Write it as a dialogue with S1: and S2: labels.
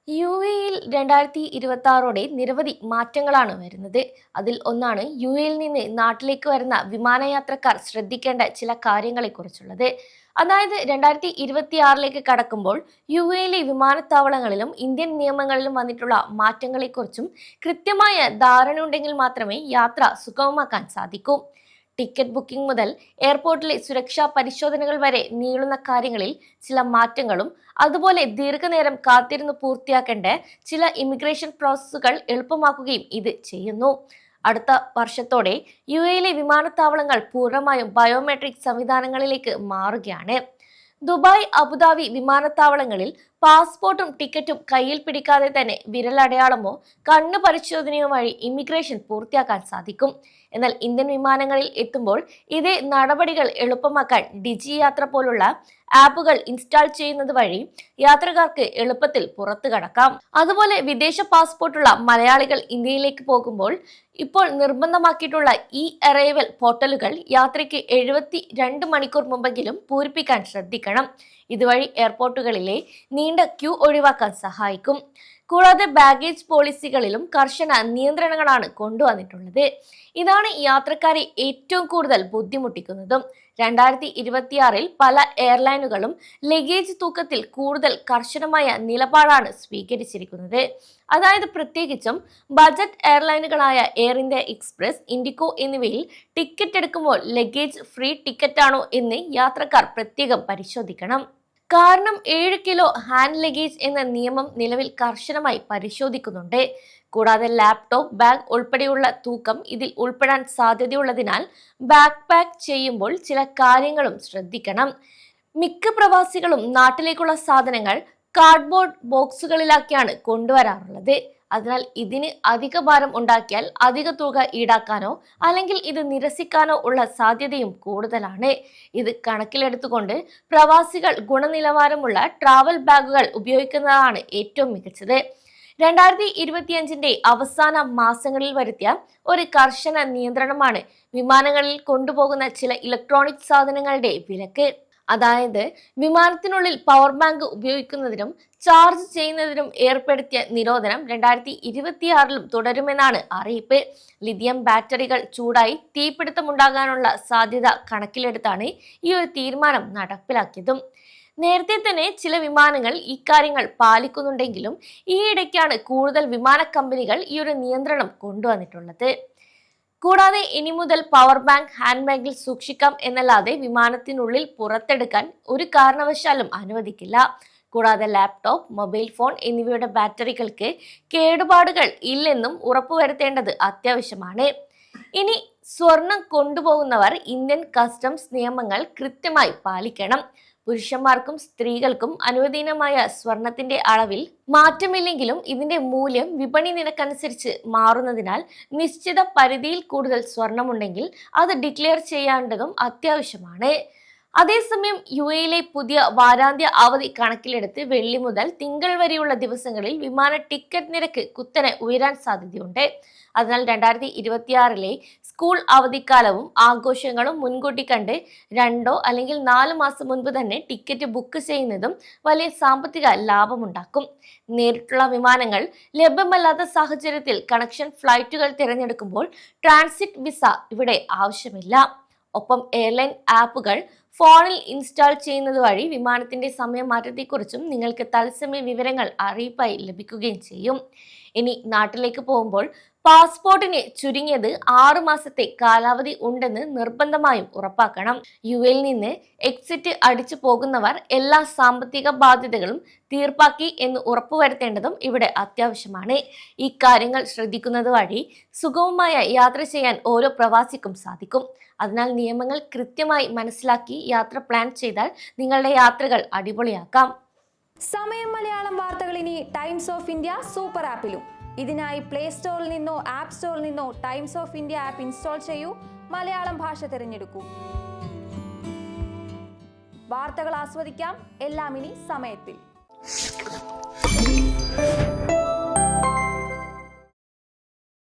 S1: UAE-യിൽ 2026 നിരവധി മാറ്റങ്ങളാണ് വരുന്നത്. അതിൽ ഒന്നാണ് UAE-യിൽ നിന്ന് നാട്ടിലേക്ക് വരുന്ന വിമാനയാത്രക്കാർ ശ്രദ്ധിക്കേണ്ട ചില കാര്യങ്ങളെക്കുറിച്ചുള്ളത്. അതായത് 2026 കടക്കുമ്പോൾ UAE-യിലെ വിമാനത്താവളങ്ങളിലും ഇന്ത്യൻ നിയമങ്ങളിലും വന്നിട്ടുള്ള മാറ്റങ്ങളെക്കുറിച്ചും കൃത്യമായ ധാരണയുണ്ടെങ്കിൽ മാത്രമേ യാത്ര സുഗമമാക്കാൻ സാധിക്കൂ. ടിക്കറ്റ് ബുക്കിംഗ് മുതൽ എയർപോർട്ടിലെ സുരക്ഷാ പരിശോധനകൾ വരെ നീളുന്ന കാര്യങ്ങളിൽ ചില മാറ്റങ്ങളും അതുപോലെ ദീർഘനേരം കാത്തിരുന്ന് പൂർത്തിയാക്കേണ്ട ചില ഇമിഗ്രേഷൻ പ്രോസസ്സുകൾ എളുപ്പമാക്കുകയും ഇത് ചെയ്യുന്നു. അടുത്ത വർഷത്തോടെ UAE-യിലെ വിമാനത്താവളങ്ങൾ പൂർണ്ണമായും ബയോമെട്രിക് സംവിധാനങ്ങളിലേക്ക് മാറുകയാണ്. ദുബായ്, അബുദാബി വിമാനത്താവളങ്ങളിൽ പാസ്പോർട്ടും ടിക്കറ്റും കയ്യിൽ പിടിക്കാതെ തന്നെ വിരലടയാളമോ കണ്ണു പരിശോധനയോ വഴി ഇമിഗ്രേഷൻ പൂർത്തിയാക്കാൻ സാധിക്കും. എന്നാൽ ഇന്ത്യൻ വിമാനങ്ങളിൽ എത്തുമ്പോൾ ഇതേ നടപടികൾ എളുപ്പമാക്കാൻ ഡിജി യാത്ര പോലുള്ള ആപ്പുകൾ ഇൻസ്റ്റാൾ ചെയ്യുന്നത് വഴി യാത്രക്കാർക്ക് എളുപ്പത്തിൽ പുറത്തു കടക്കാം. അതുപോലെ വിദേശ പാസ്പോർട്ടുള്ള മലയാളികൾ ഇന്ത്യയിലേക്ക് പോകുമ്പോൾ ഇപ്പോൾ നിർബന്ധമാക്കിയിട്ടുള്ള അറൈവൽ പോർട്ടലുകൾ യാത്രയ്ക്ക് 72 മണിക്കൂർ മുമ്പെങ്കിലും പൂരിപ്പിക്കാൻ ശ്രദ്ധിക്കണം. ഇതുവഴി എയർപോർട്ടുകളിലെ നീണ്ട ക്യൂ ഒഴിവാക്കാൻ സഹായിക്കും. കൂടാതെ ബാഗേജ് പോളിസികളിലും കർശന നിയന്ത്രണങ്ങളാണ് കൊണ്ടുവന്നിട്ടുള്ളത്. ഇതാണ് യാത്രക്കാരെ ഏറ്റവും കൂടുതൽ ബുദ്ധിമുട്ടിക്കുന്നതും. 2026 പല എയർലൈനുകളും ലഗേജ് തൂക്കത്തിൽ കൂടുതൽ കർശനമായ നിലപാടാണ് സ്വീകരിച്ചിരിക്കുന്നത്. അതായത് പ്രത്യേകിച്ചും ബജറ്റ് എയർലൈനുകളായ എയർ ഇന്ത്യ എക്സ്പ്രസ്, ഇൻഡിഗോ എന്നിവയിൽ ടിക്കറ്റ് എടുക്കുമ്പോൾ ലഗേജ് ഫ്രീ ടിക്കറ്റാണോ എന്ന് യാത്രക്കാർ പ്രത്യേകം പരിശോധിക്കണം. കാരണം 7 കിലോ ഹാൻഡ് ലഗേജ് എന്ന നിയമം നിലവിൽ കർശനമായി പരിശോധിക്കുന്നുണ്ട്. കൂടാതെ ലാപ്ടോപ്പ്, ബാഗ് ഉൾപ്പെടെയുള്ള തൂക്കം ഇതിൽ ഉൾപ്പെടാൻ സാധ്യതയുള്ളതിനാൽ ബാക്ക് പാക്ക് ചെയ്യുമ്പോൾ ചില കാര്യങ്ങളും ശ്രദ്ധിക്കണം. മിക്ക പ്രവാസികളും നാട്ടിലേക്കുള്ള സാധനങ്ങൾ കാർഡ്ബോർഡ് ബോക്സുകളിലാക്കിയാണ് കൊണ്ടുവരാറുള്ളത്. അതിനാൽ ഇതിന് അധിക ഭാരം ഉണ്ടാക്കിയാൽ അധിക തുക ഈടാക്കാനോ അല്ലെങ്കിൽ ഇത് നിരസിക്കാനോ ഉള്ള സാധ്യതയും കൂടുതലാണ്. ഇത് കണക്കിലെടുത്തുകൊണ്ട് പ്രവാസികൾ ഗുണനിലവാരമുള്ള ട്രാവൽ ബാഗുകൾ ഉപയോഗിക്കുന്നതാണ് ഏറ്റവും മികച്ചത്. 2025 അവസാന മാസങ്ങളിൽ വരുത്തിയ ഒരു കർശന നിയന്ത്രണമാണ് വിമാനങ്ങളിൽ കൊണ്ടുപോകുന്ന ചില ഇലക്ട്രോണിക് സാധനങ്ങളുടെ വിലക്ക്. അതായത് വിമാനത്തിനുള്ളിൽ പവർ ബാങ്ക് ഉപയോഗിക്കുന്നതിനും ചാർജ് ചെയ്യുന്നതിനും ഏർപ്പെടുത്തിയ നിരോധനം 2026 തുടരുമെന്നാണ് അറിയിപ്പ്. ലിഥിയം ബാറ്ററികൾ ചൂടായി തീപിടുത്തമുണ്ടാകാനുള്ള സാധ്യത കണക്കിലെടുത്താണ് ഈ ഒരു തീരുമാനം നടപ്പിലാക്കിയതും. നേരത്തെ തന്നെ ചില വിമാനങ്ങൾ ഇക്കാര്യങ്ങൾ പാലിക്കുന്നുണ്ടെങ്കിലും ഈയിടയ്ക്കാണ് കൂടുതൽ വിമാന കമ്പനികൾ ഈ ഒരു നിയന്ത്രണം കൊണ്ടുവന്നിട്ടുള്ളത്. കൂടാതെ ഇനി മുതൽ പവർ ബാങ്ക് ഹാൻഡ് ബാഗിൽ സൂക്ഷിക്കാം എന്നല്ലാതെ വിമാനത്തിനുള്ളിൽ പുറത്തെടുക്കാൻ ഒരു കാരണവശാലും അനുവദിക്കില്ല. കൂടാതെ ലാപ്ടോപ്പ്, മൊബൈൽ ഫോൺ എന്നിവയുടെ ബാറ്ററികൾക്ക് കേടുപാടുകൾ ഇല്ലെന്നും ഉറപ്പുവരുത്തേണ്ടത് അത്യാവശ്യമാണ്. ഇനി സ്വർണം കൊണ്ടുപോകുന്നവർ ഇന്ത്യൻ കസ്റ്റംസ് നിയമങ്ങൾ കൃത്യമായി പാലിക്കണം. പുരുഷന്മാർക്കും സ്ത്രീകൾക്കും അനുവദനീയമായ സ്വർണത്തിന്റെ അളവിൽ മാറ്റമില്ലെങ്കിലും ഇതിന്റെ മൂല്യം വിപണി നിരക്കനുസരിച്ച് മാറുന്നതിനാൽ നിശ്ചിത പരിധിയിൽ കൂടുതൽ സ്വർണമുണ്ടെങ്കിൽ അത് ഡിക്ലെയർ ചെയ്യേണ്ടതും അത്യാവശ്യമാണ്. അതേസമയം UAE-യിലെ പുതിയ വാരാന്ത്യ അവധി കണക്കിലെടുത്ത് വെള്ളി മുതൽ തിങ്കൾ വരെയുള്ള ദിവസങ്ങളിൽ വിമാന ടിക്കറ്റ് നിരക്ക് കുത്തനെ ഉയരാൻ സാധ്യതയുണ്ട്. അതിനാൽ 2026 സ്കൂൾ അവധിക്കാലവും ആഘോഷങ്ങളും മുൻകൂട്ടി കണ്ട് 2 അല്ലെങ്കിൽ 4 മാസം മുൻപ് തന്നെ ടിക്കറ്റ് ബുക്ക് ചെയ്യുന്നതും വലിയ സാമ്പത്തിക ലാഭമുണ്ടാക്കും. നേരിട്ടുള്ള വിമാനങ്ങൾ ലഭ്യമല്ലാത്ത സാഹചര്യത്തിൽ കണക്ഷൻ ഫ്ലൈറ്റുകൾ തിരഞ്ഞെടുക്കുമ്പോൾ ട്രാൻസിറ്റ് വിസ ഇവിടെ ആവശ്യമില്ല. ഒപ്പം എയർലൈൻ ആപ്പുകൾ ഫോണിൽ ഇൻസ്റ്റാൾ ചെയ്യുന്നത് വഴി വിമാനത്തിന്റെ സമയമാറ്റത്തെക്കുറിച്ചും നിങ്ങൾക്ക് തത്സമയ വിവരങ്ങൾ അറിയിപ്പായി ലഭിക്കുകയും ചെയ്യും. ഇനി നാട്ടിലേക്ക് പോകുമ്പോൾ പാസ്പോർട്ടിന് ചുരുങ്ങിയത് 6 മാസത്തെ കാലാവധി ഉണ്ടെന്ന് നിർബന്ധമായും ഉറപ്പാക്കണം. UAE-യിൽ നിന്ന് എക്സിറ്റ് അടിച്ചു പോകുന്നവർ എല്ലാ സാമ്പത്തിക ബാധ്യതകളും തീർപ്പാക്കി എന്ന് ഉറപ്പുവരുത്തേണ്ടതും ഇവിടെ അത്യാവശ്യമാണ്. ഈ കാര്യങ്ങൾ ശ്രദ്ധിക്കുന്നത് വഴി സുഗമമായ യാത്ര ചെയ്യാൻ ഓരോ പ്രവാസിക്കും സാധിക്കും. അതിനാൽ നിയമങ്ങൾ കൃത്യമായി മനസ്സിലാക്കി യാത്ര പ്ലാൻ ചെയ്താൽ നിങ്ങളുടെ യാത്രകൾ അടിപൊളിയാക്കാം.
S2: സമയം മലയാളം വാർത്തകൾ ഇനി ടൈംസ് ഓഫ് ഇന്ത്യ സൂപ്പർ ആപ്പിലും. ഇതിനായി പ്ലേ സ്റ്റോറിൽ നിന്നോ ആപ്പ് സ്റ്റോറിൽ നിന്നോ times of India app install ചെയ്യൂ. മലയാളം ഭാഷ തിരഞ്ഞെടുക്കൂ. വാർത്തകൾ ആസ്വദിക്കാം. എല്ലാം ഇനി സമയത്തിൽ.